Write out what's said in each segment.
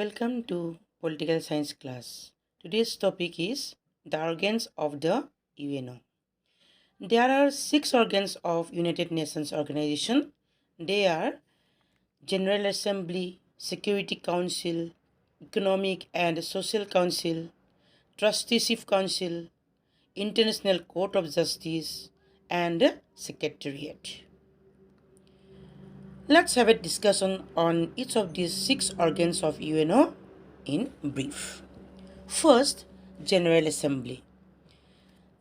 Welcome to Political Science class. Today's topic is the organs of the UNO. There are 6 organs of United Nations Organization. They are General Assembly, Security Council, Economic and Social Council, Trusteeship Council, International Court of Justice, and Secretariat. Let's have a discussion on each of these 6 organs of UNO in brief. First, General Assembly.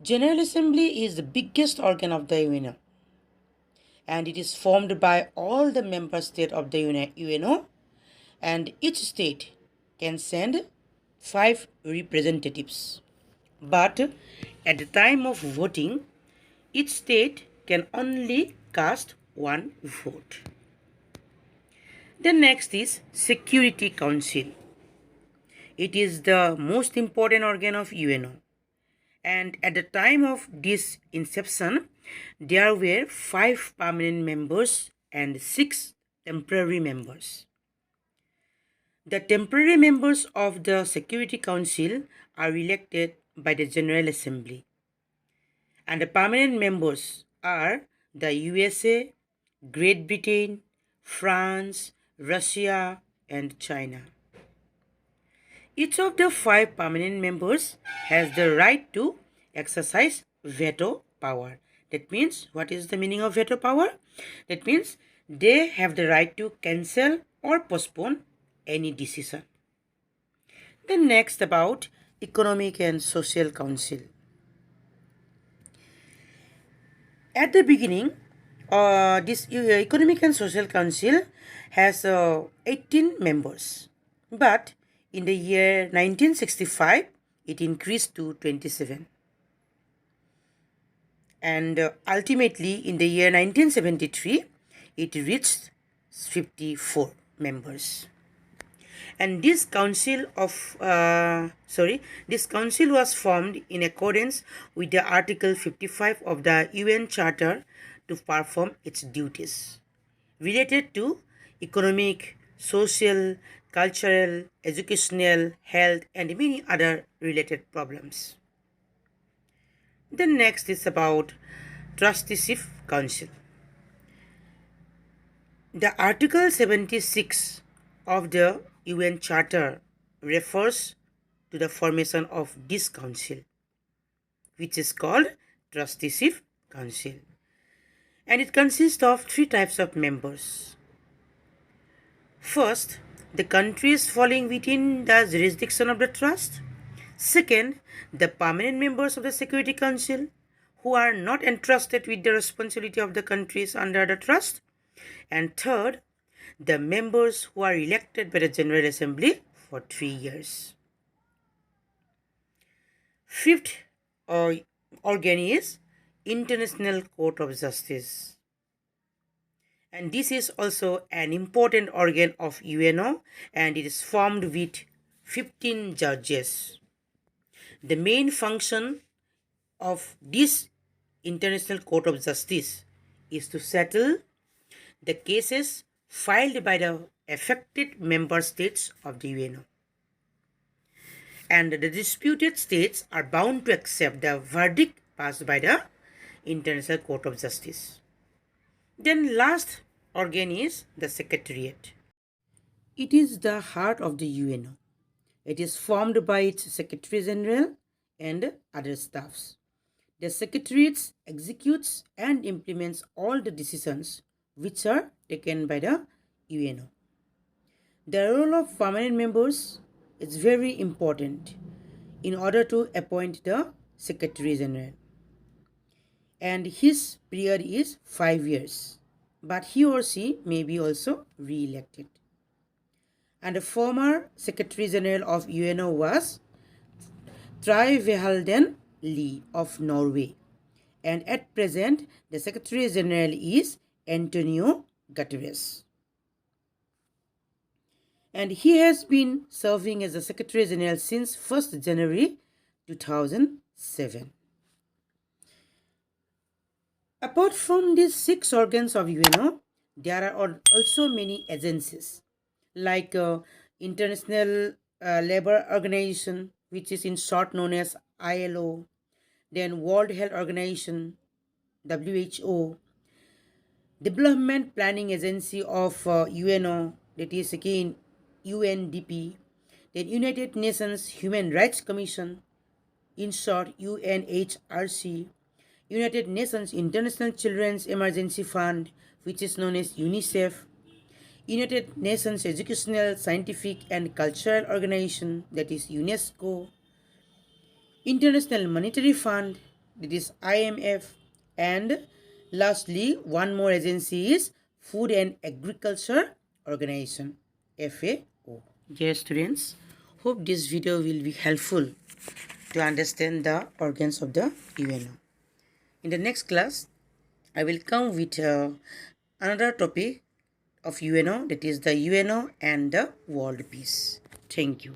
General Assembly is the biggest organ of the UNO and it is formed by all the member states of the UNO, and each state can send 5 representatives. But at the time of voting, each state can only cast one vote. The next is Security Council. It is the most important organ of UNO. And at the time of this inception, there were 5 permanent members and 6 temporary members. The temporary members of the Security Council are elected by the General Assembly. And the permanent members are the USA, Great Britain, France, Russia, and China. Each of the 5 permanent members has the right to exercise veto power. That means, what is the meaning of veto power? That means they have the right to cancel or postpone any decision. Then next about Economic and Social Council. At the beginning, this Economic and Social Council has 18 members. But in the year 1965, it increased to 27. And ultimately, in the year 1973, it reached 54 members. And this council was formed in accordance with the Article 55 of the UN Charter to perform its duties related to economic, social, cultural, educational, health, and many other related problems. The next is about Trusteeship Council. The Article 76 of the UN Charter refers to the formation of this council, which is called Trusteeship Council. And it consists of 3 types of members. First, the countries falling within the jurisdiction of the trust. Second, the permanent members of the Security Council who are not entrusted with the responsibility of the countries under the trust. And third, the members who are elected by the General Assembly for 3 years. Fifth organ is International Court of Justice. And this is also an important organ of UNO, and it is formed with 15 judges. The main function of this International Court of Justice is to settle the cases filed by the affected member states of the UNO. And the disputed states are bound to accept the verdict passed by the International Court of Justice. Then last organ is the Secretariat. It is the heart of the UNO. It is formed by its Secretary General and other staffs. The Secretariat executes and implements all the decisions which are taken by the UNO. The role of permanent members is very important in order to appoint the Secretary General. And his period is 5 years. But he or she may be also re-elected. And the former Secretary General of UNO was Trygve Lie of Norway. And at present, the Secretary General is Antonio Guterres. And he has been serving as the Secretary General since 1st January 2007. Apart from these 6 organs of UNO, there are also many agencies like International Labour Organization, which is in short known as ILO, then World Health Organization, WHO, Development Planning Agency of UNO, that is again UNDP, then United Nations Human Rights Commission, in short UNHRC, United Nations International Children's Emergency Fund, which is known as UNICEF, United Nations Educational, Scientific and Cultural Organization, that is UNESCO, International Monetary Fund, that is IMF, and lastly, one more agency is Food and Agriculture Organization, FAO. Dear students, hope this video will be helpful to understand the organs of the UNO. In the next class, I will come with another topic of UNO, that is the UNO and the world peace. Thank you.